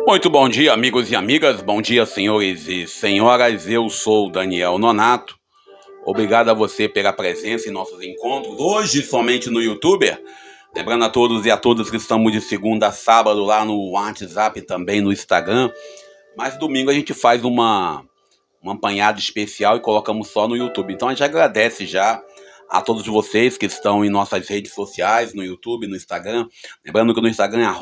Muito bom dia, amigos e amigas. Bom dia, senhores e senhoras. Eu sou Daniel Nonato. Obrigado a você pela presença em nossos encontros, hoje somente no YouTube. Lembrando a todos e a todas que estamos de segunda a sábado lá no WhatsApp e também no Instagram. Mas domingo a gente faz um apanhado especial e colocamos só no YouTube. Então a gente agradece já a todos vocês que estão em nossas redes sociais, no YouTube, no Instagram. Lembrando que no Instagram é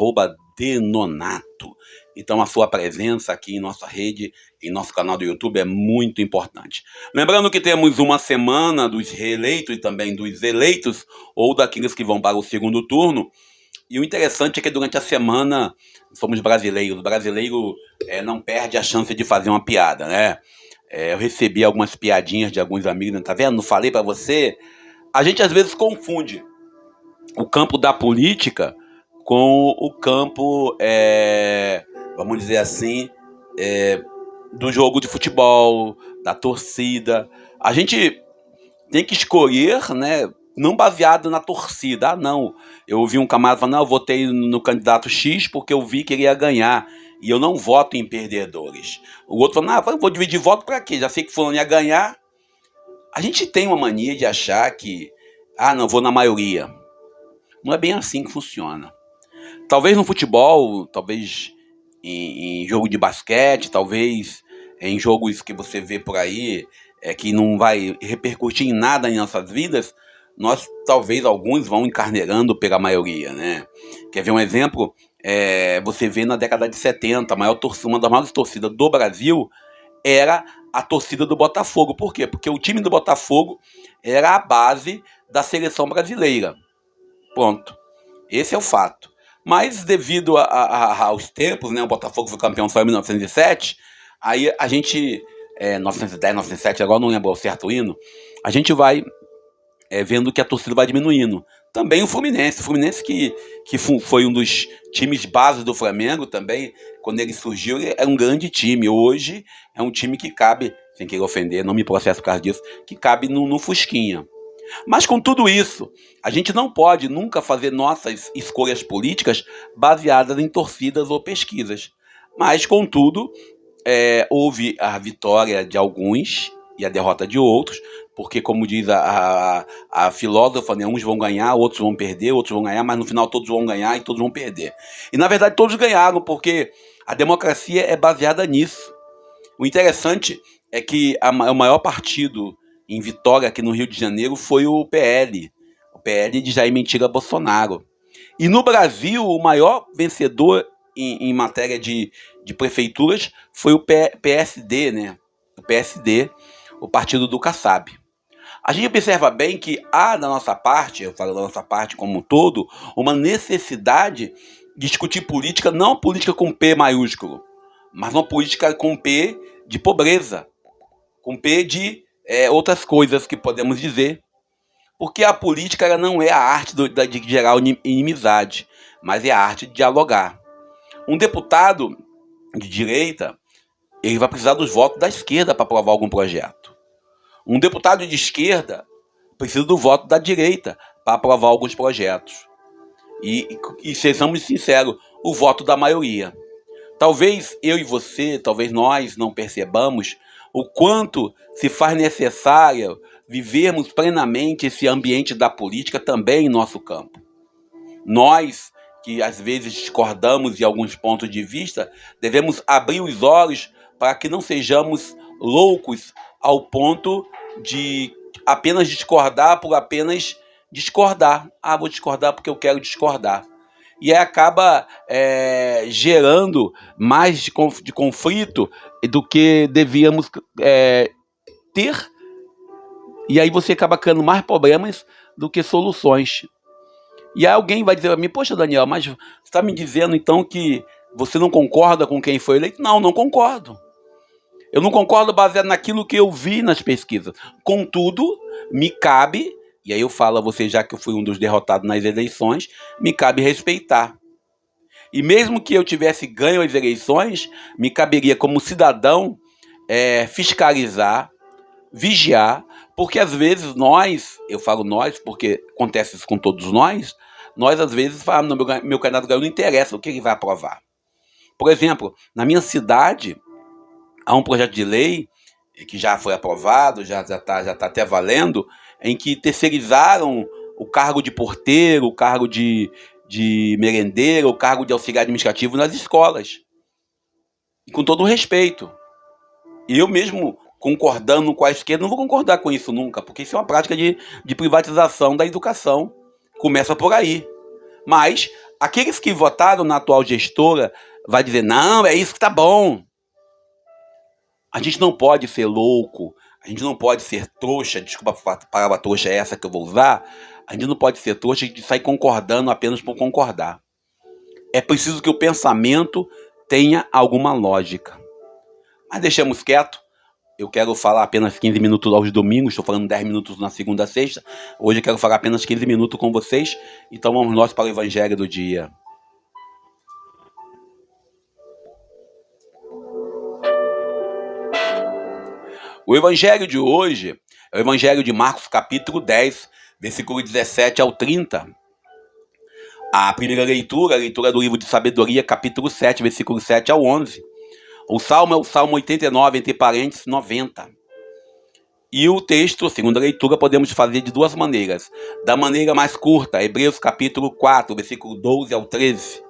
@denonato. Então a sua presença aqui em nossa rede, em nosso canal do YouTube é muito importante. Lembrando que temos uma semana dos reeleitos e também dos eleitos, ou daqueles que vão para o segundo turno. E o interessante é que durante a semana somos brasileiros. O brasileiro não perde a chance de fazer uma piada, né? Eu recebi algumas piadinhas de alguns amigos, né? Tá vendo? Não falei pra você? A gente às vezes confunde o campo da política com o campo, vamos dizer assim, do jogo de futebol, da torcida. A gente tem que escolher, né? Não baseado na torcida. Ah, não. Eu ouvi um camarada falando, não, eu votei no candidato X porque eu vi que ele ia ganhar. E eu não voto em perdedores. O outro falou, não, eu vou dividir voto pra quê? Já sei que fulano ia ganhar. A gente tem uma mania de achar que, não, vou na maioria. Não é bem assim que funciona. Talvez no futebol, talvez em jogo de basquete, talvez em jogos que você vê por aí, que não vai repercutir em nada em nossas vidas, nós, talvez, alguns vão encarneirando pela maioria, né? Quer ver um exemplo? Você vê na década de 70, uma das maiores torcidas do Brasil era a torcida do Botafogo. Por quê? Porque o time do Botafogo era a base da seleção brasileira. Pronto. Esse é o fato. Mas devido aos tempos, né, o Botafogo foi campeão só em 1907, aí a gente, 1910, 1907, agora não lembro o certo o hino, a gente vai vendo que a torcida vai diminuindo. Também o Fluminense que foi um dos times base do Flamengo também, quando ele surgiu, ele era um grande time. Hoje é um time que cabe, sem querer ofender, não me processo por causa disso, que cabe no Fusquinha. Mas com tudo isso, a gente não pode nunca fazer nossas escolhas políticas baseadas em torcidas ou pesquisas. Mas, contudo, houve a vitória de alguns e a derrota de outros, porque, como diz a filósofa, né, uns vão ganhar, outros vão perder, outros vão ganhar, mas no final todos vão ganhar e todos vão perder. E, na verdade, todos ganharam, porque a democracia é baseada nisso. O interessante é que o maior partido em vitória aqui no Rio de Janeiro foi o PL de Jair Mentiga Bolsonaro. E no Brasil, o maior vencedor em matéria de prefeituras foi o PSD, né? O PSD, o partido do Kassab. A gente observa bem que há da nossa parte, eu falo da nossa parte como um todo, uma necessidade de discutir política, não política com P maiúsculo, mas uma política com P de pobreza, com P de outras coisas que podemos dizer. Porque a política ela não é a arte de gerar inimizade, mas é a arte de dialogar. Um deputado de direita, ele vai precisar dos votos da esquerda para aprovar algum projeto. Um deputado de esquerda precisa do voto da direita para aprovar alguns projetos. E sejamos sinceros, o voto da maioria. Talvez eu e você, talvez nós não percebamos o quanto se faz necessário vivermos plenamente esse ambiente da política também em nosso campo. Nós, que às vezes discordamos de alguns pontos de vista, devemos abrir os olhos para que não sejamos loucos ao ponto de apenas discordar por apenas discordar. Vou discordar porque eu quero discordar. E aí acaba gerando mais de conflito do que devíamos ter. E aí você acaba criando mais problemas do que soluções. E aí alguém vai dizer para mim, poxa, Daniel, mas você está me dizendo então que você não concorda com quem foi eleito? Não, não concordo. Eu não concordo baseado naquilo que eu vi nas pesquisas. Contudo, me cabe, e aí eu falo a você, já que eu fui um dos derrotados nas eleições, me cabe respeitar. E mesmo que eu tivesse ganho as eleições, me caberia como cidadão fiscalizar, vigiar, porque às vezes nós, eu falo nós porque acontece isso com todos nós às vezes falamos, no meu candidato ganhou, não interessa o que ele vai aprovar. Por exemplo, na minha cidade, há um projeto de lei que já foi aprovado, já tá até valendo, em que terceirizaram o cargo de porteiro, o cargo de merendeiro, o cargo de auxiliar administrativo nas escolas. E com todo o respeito. Eu mesmo, concordando com a esquerda, não vou concordar com isso nunca, porque isso é uma prática de privatização da educação. Começa por aí. Mas aqueles que votaram na atual gestora vai dizer, não, é isso que tá bom. A gente não pode ser louco, a gente não pode ser trouxa, desculpa a palavra trouxa é essa que eu vou usar, a gente não pode ser trouxa de sair concordando apenas por concordar. É preciso que o pensamento tenha alguma lógica. Mas deixamos quieto. Eu quero falar apenas 15 minutos aos domingos, estou falando 10 minutos na segunda a sexta. Hoje eu quero falar apenas 15 minutos com vocês. Então vamos nós para o Evangelho do dia. O Evangelho de hoje é o Evangelho de Marcos, capítulo 10, versículo 17 ao 30. A primeira leitura, a leitura do livro de Sabedoria, capítulo 7, versículo 7 ao 11. O salmo é o Salmo 89, entre parênteses, 90. E o texto, a segunda leitura, podemos fazer de duas maneiras. Da maneira mais curta, Hebreus capítulo 4, versículo 12 ao 13.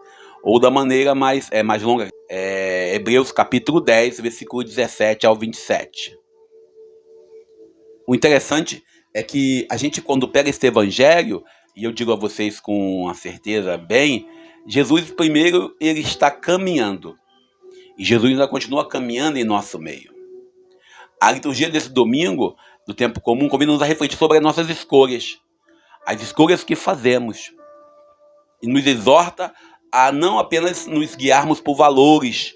Ou da maneira mais longa, Hebreus capítulo 10, versículo 17 ao 27. O interessante é que a gente, quando pega esse evangelho, e eu digo a vocês com a certeza bem, Jesus primeiro ele está caminhando. E Jesus ainda continua caminhando em nosso meio. A liturgia desse domingo, do tempo comum, convida-nos a refletir sobre as nossas escolhas. As escolhas que fazemos. E nos exorta a não apenas nos guiarmos por valores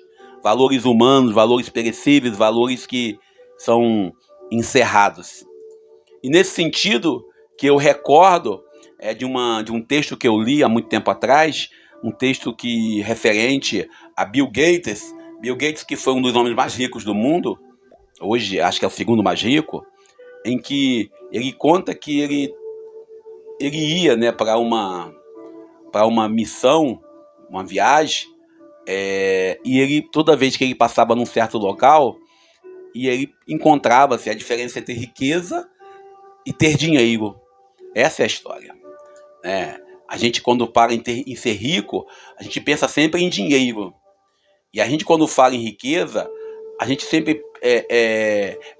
humanos, valores perecíveis, valores que são encerrados. E nesse sentido, que eu recordo de um texto que eu li há muito tempo atrás, um texto que referente a Bill Gates, que foi um dos homens mais ricos do mundo, hoje acho que é o segundo mais rico, em que ele conta que ele ia para uma missão, uma viagem, e ele, toda vez que ele passava num certo local, e ele encontrava-se a diferença entre riqueza e ter dinheiro. Essa é a história. A gente, quando fala em ser rico, a gente pensa sempre em dinheiro. E a gente, quando fala em riqueza, a gente sempre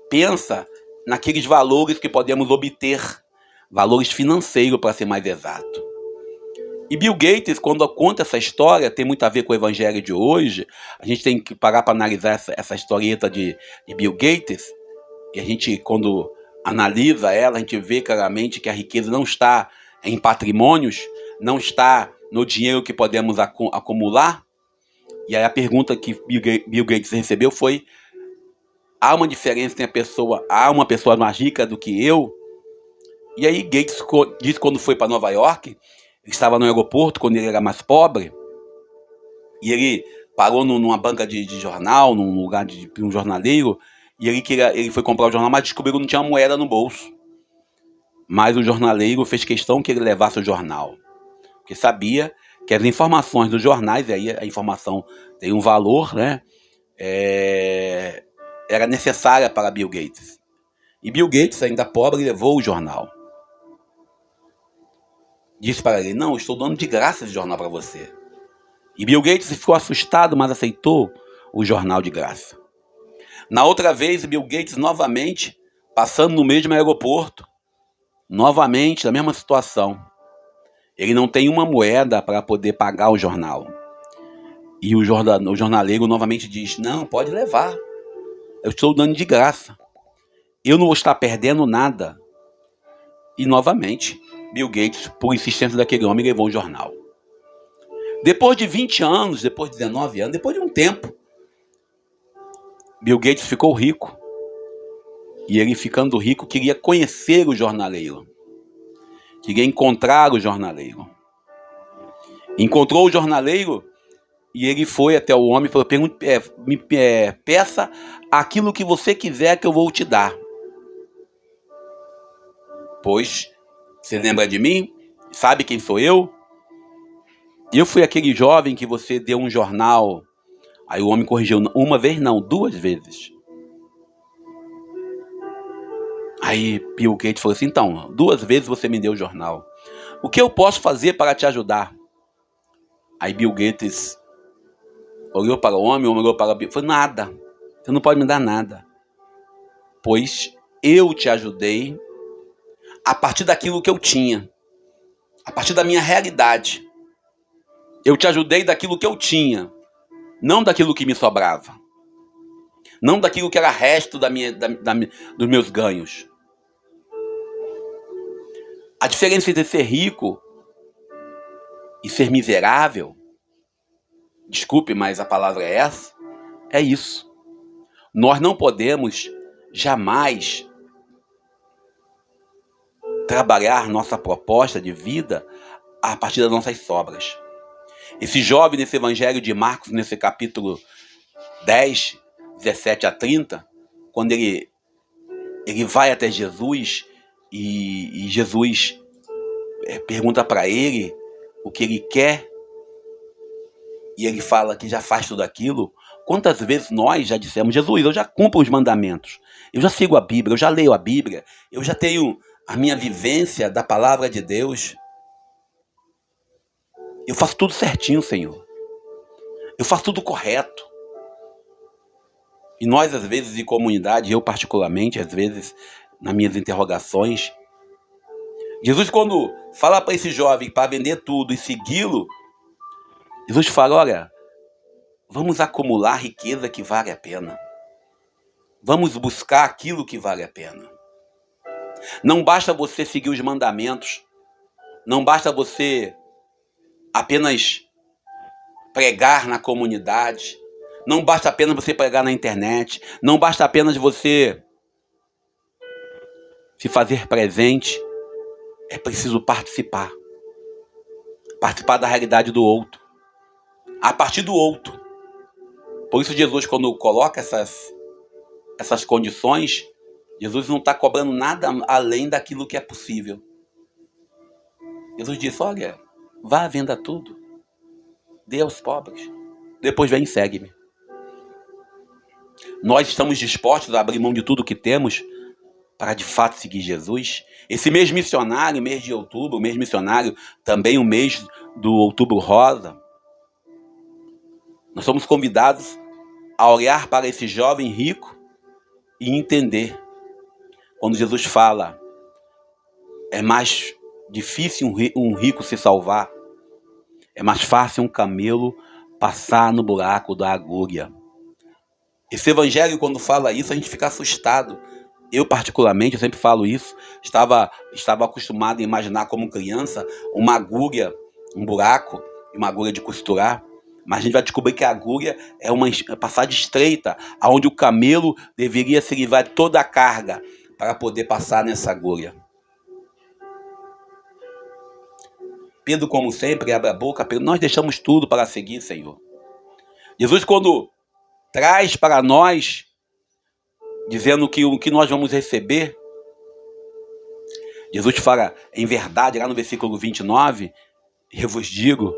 pensa naqueles valores que podemos obter, valores financeiros, para ser mais exato. E Bill Gates, quando conta essa história, tem muito a ver com o evangelho de hoje. A gente tem que parar para analisar essa historieta de Bill Gates, e a gente, quando analisa ela, a gente vê claramente que a riqueza não está em patrimônios, não está no dinheiro que podemos acumular. E aí a pergunta que Bill Gates recebeu foi: há uma diferença entre há uma pessoa mais rica do que eu? E aí Gates disse que quando foi para Nova York, ele estava no aeroporto quando ele era mais pobre, e ele parou numa banca de jornal, num lugar de um jornaleiro, e ele foi comprar o jornal, mas descobriu que não tinha uma moeda no bolso. Mas o jornaleiro fez questão que ele levasse o jornal, porque sabia que as informações dos jornais, e aí a informação tem um valor, né? Era necessária para Bill Gates. E Bill Gates, ainda pobre, levou o jornal. Disse para ele: não, estou dando de graça esse jornal para você. E Bill Gates ficou assustado, mas aceitou o jornal de graça. Na outra vez, Bill Gates novamente, passando no mesmo aeroporto, novamente, na mesma situação. Ele não tem uma moeda para poder pagar o jornal. E o jornaleiro novamente diz: não, pode levar. Eu estou dando de graça. Eu não vou estar perdendo nada. E novamente, Bill Gates, por insistência daquele homem, levou o jornal. Depois de 20 anos, depois de 19 anos, depois de um tempo, Bill Gates ficou rico. E ele, ficando rico, queria conhecer o jornaleiro. Queria encontrar o jornaleiro. Encontrou o jornaleiro e ele foi até o homem e falou: peça aquilo que você quiser que eu vou te dar. Pois, você lembra de mim? Sabe quem sou eu? Eu fui aquele jovem que você deu um jornal. Aí o homem corrigiu: uma vez não, 2 vezes. Aí Bill Gates falou assim: então, 2 vezes você me deu o jornal. O que eu posso fazer para te ajudar? Aí Bill Gates olhou para o homem olhou para Bill, falou: nada, você não pode me dar nada. Pois eu te ajudei a partir daquilo que eu tinha, a partir da minha realidade. Eu te ajudei daquilo que eu tinha, não daquilo que me sobrava. Não daquilo que era resto dos meus ganhos. A diferença entre ser rico e ser miserável, desculpe, mas a palavra é essa, é isso. Nós não podemos jamais trabalhar nossa proposta de vida a partir das nossas sobras. Esse jovem nesse evangelho de Marcos, nesse capítulo 10, 17 a 30, quando ele vai até Jesus e Jesus pergunta para ele o que ele quer, e ele fala que já faz tudo aquilo. Quantas vezes nós já dissemos: Jesus, eu já cumpro os mandamentos, eu já sigo a Bíblia, eu já leio a Bíblia, eu já tenho a minha vivência da palavra de Deus, eu faço tudo certinho, Senhor, eu faço tudo correto. E nós, às vezes, em comunidade, eu particularmente, às vezes, nas minhas interrogações, Jesus, quando fala para esse jovem para vender tudo e segui-lo, Jesus fala: olha, vamos acumular riqueza que vale a pena. Vamos buscar aquilo que vale a pena. Não basta você seguir os mandamentos. Não basta você apenas pregar na comunidade. Não basta apenas você pregar na internet. Não basta apenas você se fazer presente. É preciso participar. Participar da realidade do outro. A partir do outro. Por isso Jesus, quando coloca essas condições, Jesus não está cobrando nada além daquilo que é possível. Jesus disse: olha, vá à venda tudo, dê aos pobres, depois vem e segue-me. Nós estamos dispostos a abrir mão de tudo que temos para de fato seguir Jesus? Esse mês missionário, mês de outubro, mês missionário, também o mês do Outubro Rosa, nós somos convidados a olhar para esse jovem rico e entender. Quando Jesus fala: é mais difícil um rico se salvar, é mais fácil um camelo passar no buraco da agulha. Esse evangelho, quando fala isso, a gente fica assustado. Eu, particularmente, eu sempre falo isso, estava acostumado a imaginar como criança uma agulha, um buraco, uma agulha de costurar. Mas a gente vai descobrir que a agulha é uma passagem estreita, onde o camelo deveria se livrar de toda a carga para poder passar nessa agulha. Pedro, como sempre, abre a boca: nós deixamos tudo para seguir, Senhor. Jesus, quando traz para nós, dizendo que o que nós vamos receber, Jesus fala: em verdade, lá no versículo 29, eu vos digo,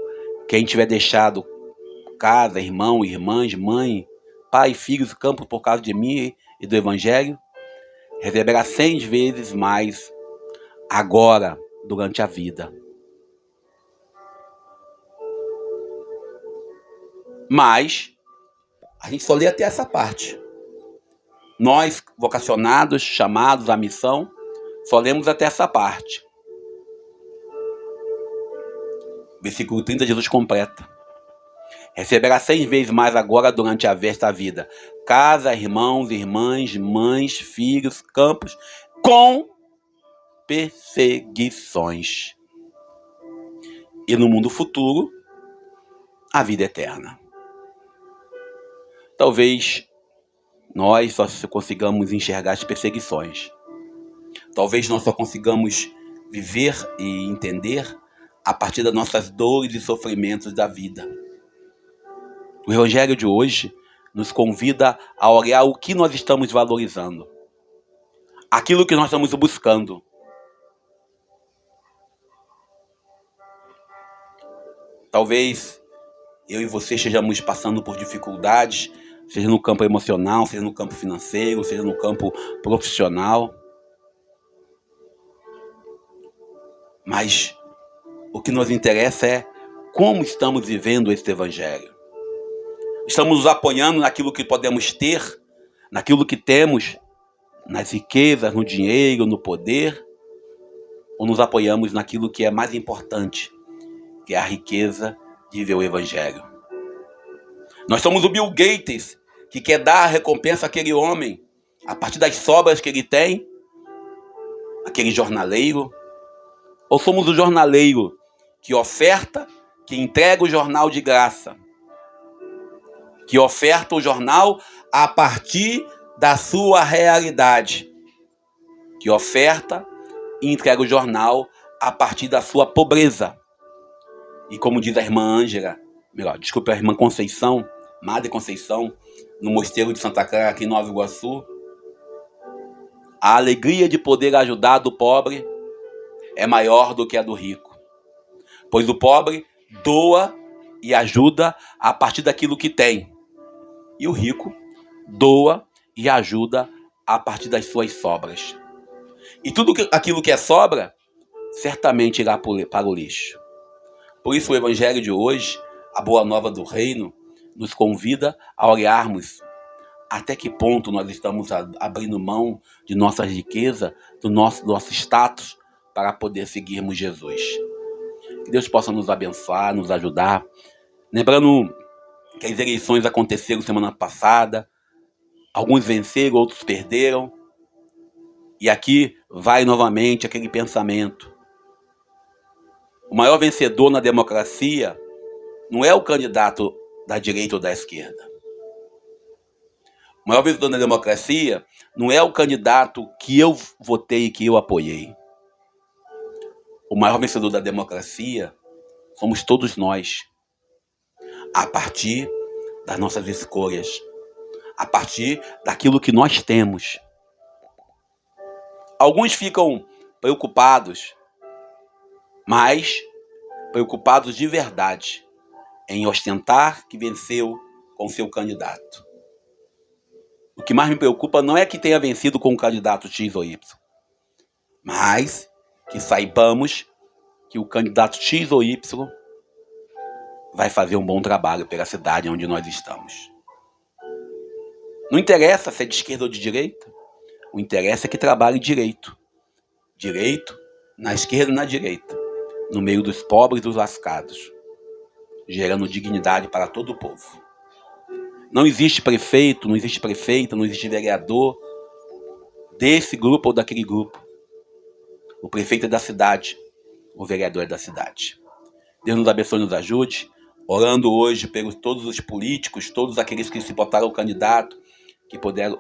quem tiver deixado casa, irmão, irmãs, mãe, pai, filhos, campo por causa de mim e do evangelho, receberá 100 vezes mais agora, durante a vida. Mas a gente só lê até essa parte. Nós, vocacionados, chamados à missão, só lemos até essa parte. Versículo 30, Jesus completa: receberá 100 vezes mais agora durante esta vida. Casa, irmãos, irmãs, mães, filhos, campos, com perseguições. E no mundo futuro, a vida eterna. Talvez nós só consigamos enxergar as perseguições. Talvez nós só consigamos viver e entender a partir das nossas dores e sofrimentos da vida. O Evangelho de hoje nos convida a olhar o que nós estamos valorizando, aquilo que nós estamos buscando. Talvez eu e você estejamos passando por dificuldades, seja no campo emocional, seja no campo financeiro, seja no campo profissional. Mas o que nos interessa é como estamos vivendo esse Evangelho. Estamos nos apoiando naquilo que podemos ter, naquilo que temos, nas riquezas, no dinheiro, no poder, ou nos apoiamos naquilo que é mais importante, que é a riqueza de viver o Evangelho. Nós somos o Bill Gates, que quer dar a recompensa àquele homem, a partir das sobras que ele tem, aquele jornaleiro. Ou somos o jornaleiro que oferta, que entrega o jornal de graça, que oferta o jornal a partir da sua realidade, que oferta e entrega o jornal a partir da sua pobreza. E como diz a irmã Ângela, a irmã Conceição, Madre Conceição, no Mosteiro de Santa Clara, aqui em Nova Iguaçu, a alegria de poder ajudar do pobre é maior do que a do rico. Pois o pobre doa e ajuda a partir daquilo que tem. E o rico doa e ajuda a partir das suas sobras. E tudo aquilo que é sobra, certamente irá para o lixo. Por isso o Evangelho de hoje, a Boa Nova do Reino, nos convida a olharmos até que ponto nós estamos abrindo mão de nossa riqueza, do nosso status, para poder seguirmos Jesus. Que Deus possa nos abençoar, nos ajudar. Lembrando que as eleições aconteceram semana passada, alguns venceram, outros perderam. E aqui vai novamente aquele pensamento. O maior vencedor na democracia não é o candidato da direita ou da esquerda. O maior vencedor na democracia não é o candidato que eu votei e que eu apoiei. O maior vencedor da democracia somos todos nós, a partir das nossas escolhas, a partir daquilo que nós temos. Alguns ficam preocupados, mas preocupados de verdade, em ostentar que venceu com seu candidato. O que mais me preocupa não é que tenha vencido com o candidato X ou Y, mas que saibamos que o candidato X ou Y vai fazer um bom trabalho pela cidade onde nós estamos. Não interessa se é de esquerda ou de direita, o interesse é que trabalhe direito. Direito na esquerda e na direita, no meio dos pobres e dos lascados, gerando dignidade para todo o povo. Não existe prefeito, não existe prefeita, não existe vereador desse grupo ou daquele grupo. O prefeito é da cidade, o vereador é da cidade. Deus nos abençoe e nos ajude, orando hoje pelos todos os políticos, todos aqueles que se botaram candidato,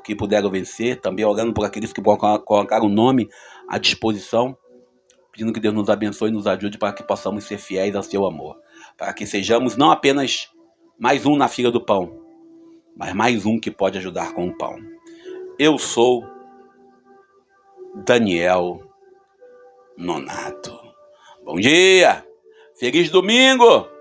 que puderam vencer, também orando por aqueles que colocaram o nome à disposição, pedindo que Deus nos abençoe e nos ajude para que possamos ser fiéis ao seu amor, para que sejamos não apenas mais um na fila do pão, mas mais um que pode ajudar com o pão. Eu sou Daniel Nonato. Bom dia! Feliz domingo!